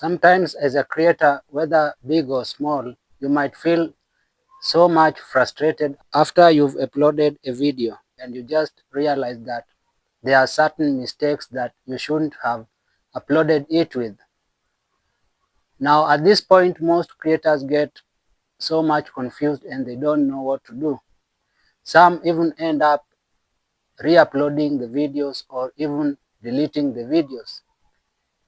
Sometimes as a creator, whether big or small, you might feel so much frustrated after you've uploaded a video and you just realize that there are certain mistakes that you shouldn't have uploaded it with. Now at this point, most creators get so much confused and they don't know what to do. Some even end up re-uploading the videos or even deleting the videos.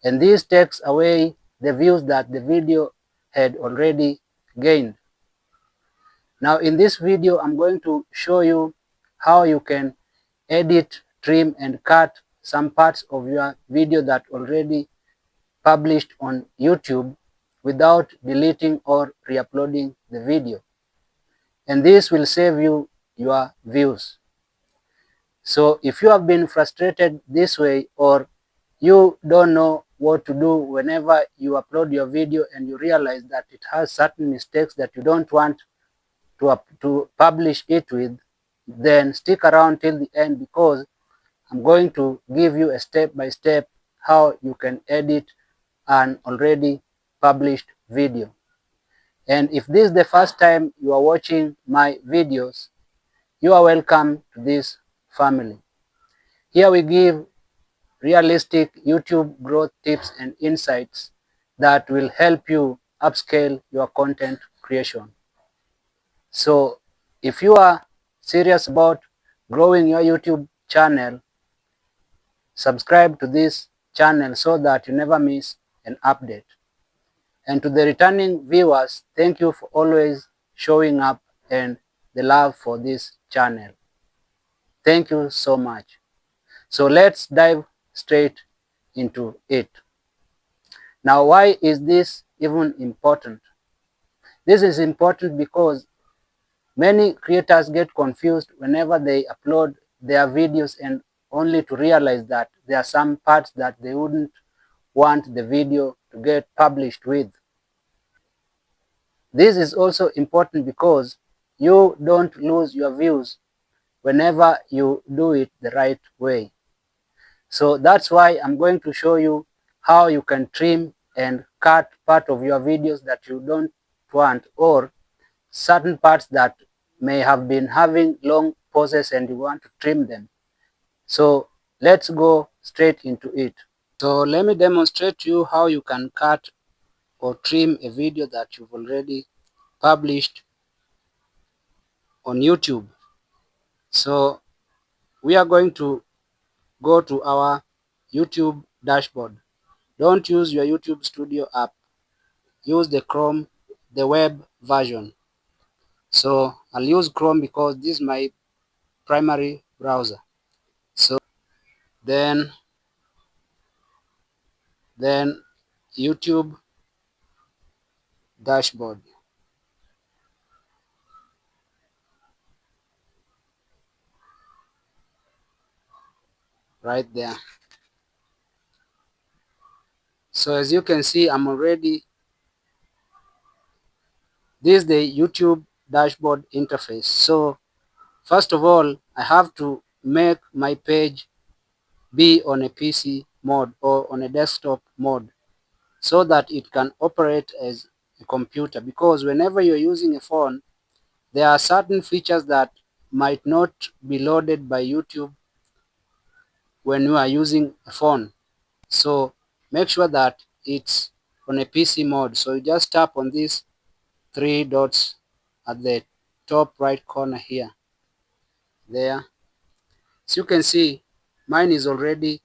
And this takes away the views that the video had already gained. Now in this video, I'm going to show you how you can edit, trim and cut some parts of your video that already published on YouTube without deleting or re-uploading the video. And this will save you your views. So if you have been frustrated this way, or you don't know what to do whenever you upload your video and you realize that it has certain mistakes that you don't want to publish it with, then stick around till the end, because I'm going to give you a step-by-step how you can edit an already published video. And if this is the first time you are watching my videos, you are welcome to this family. Here we give realistic YouTube growth tips and insights that will help you upscale your content creation. So if you are serious about growing your YouTube channel, subscribe to this channel so that you never miss an update. And to the returning viewers, thank you for always showing up and the love for this channel. Thank you so much. So let's dive straight into it. Now, why is this even important? This is important because many creators get confused whenever they upload their videos, and only to realize that there are some parts that they wouldn't want the video to get published with. This is also important because you don't lose your views whenever you do it the right way. So that's why I'm going to show you how you can trim and cut part of your videos that you don't want, or certain parts that may have been having long pauses and you want to trim them. So let's go straight into it. So let me demonstrate to you how you can cut or trim a video that you've already published on YouTube. So we are going to go to our YouTube dashboard. Don't use your YouTube Studio app. Use the Chrome, the web version. So I'll use Chrome because this is my primary browser. So then YouTube dashboard right there. So as you can see, I'm already, this is the YouTube dashboard interface. So first of all, I have to make my page be on a PC mode or on a desktop mode so that it can operate as a computer, because whenever you're using a phone, there are certain features that might not be loaded by YouTube when you are using a phone. So make sure that it's on a PC mode. So you just tap on these three dots at the top right corner here. There. So you can see mine is already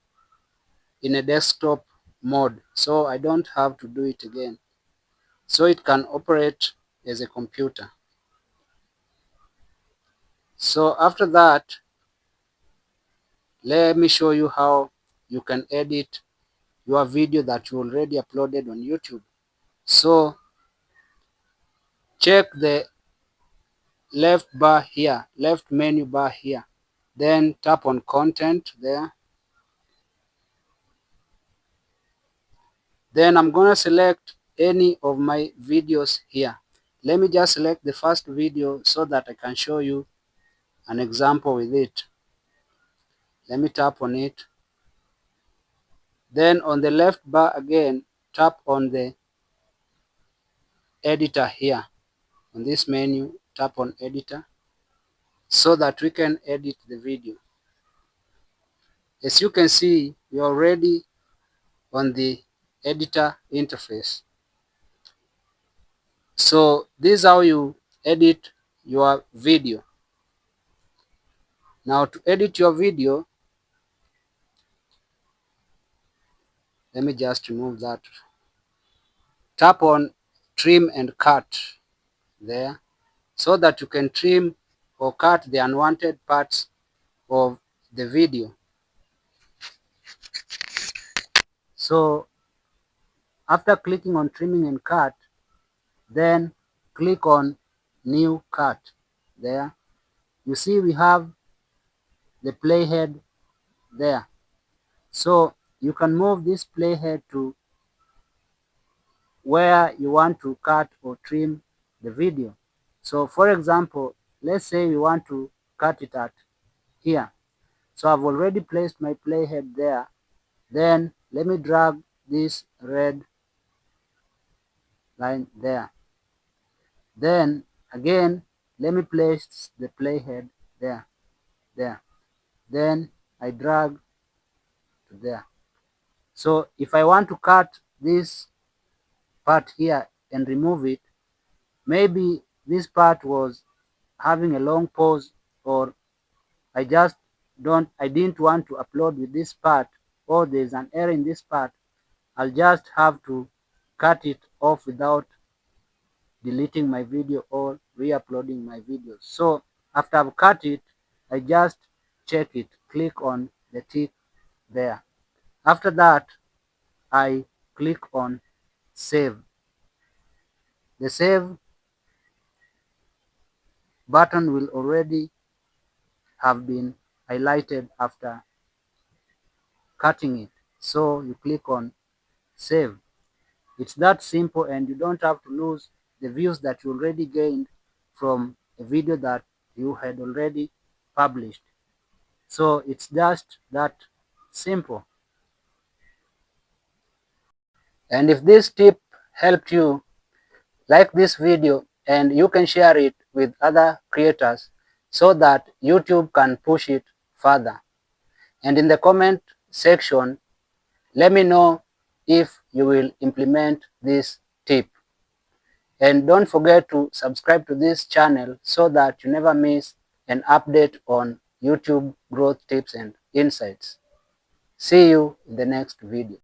in a desktop mode, so I don't have to do it again. So it can operate as a computer. So after that, let me show you how you can edit your video that you already uploaded on YouTube. So check the left bar here, left menu bar here. Then tap on content there. Then I'm gonna select any of my videos here. Let me just select the first video so that I can show you an example with it. Let me tap on it. Then on the left bar again, tap on the editor here. On this menu, tap on editor so that we can edit the video. As you can see, we are already on the editor interface. So this is how you edit your video. Now to edit your video, let me just remove that. Tap on trim and cut there so that you can trim or cut the unwanted parts of the video. So after clicking on trimming and cut, then click on new cut there. You see we have the playhead there. So you can move this playhead to where you want to cut or trim the video. So for example, let's say we want to cut it at here. So I've already placed my playhead there. Then let me drag this red line there. Then again, let me place the playhead there. Then I drag to there. So if I want to cut this part here and remove it, maybe this part was having a long pause, or I didn't want to upload with this part, or there's an error in this part, I'll just have to cut it off without deleting my video or re-uploading my video. So after I've cut it, I just check it, click on the tick there. After that, I click on save. The save button will already have been highlighted after cutting it. So you click on save. It's that simple, and you don't have to lose the views that you already gained from a video that you had already published. So it's just that simple. And if this tip helped you, like this video and you can share it with other creators so that YouTube can push it further. And in the comment section, let me know if you will implement this tip. And don't forget to subscribe to this channel so that you never miss an update on YouTube growth tips and insights. See you in the next video.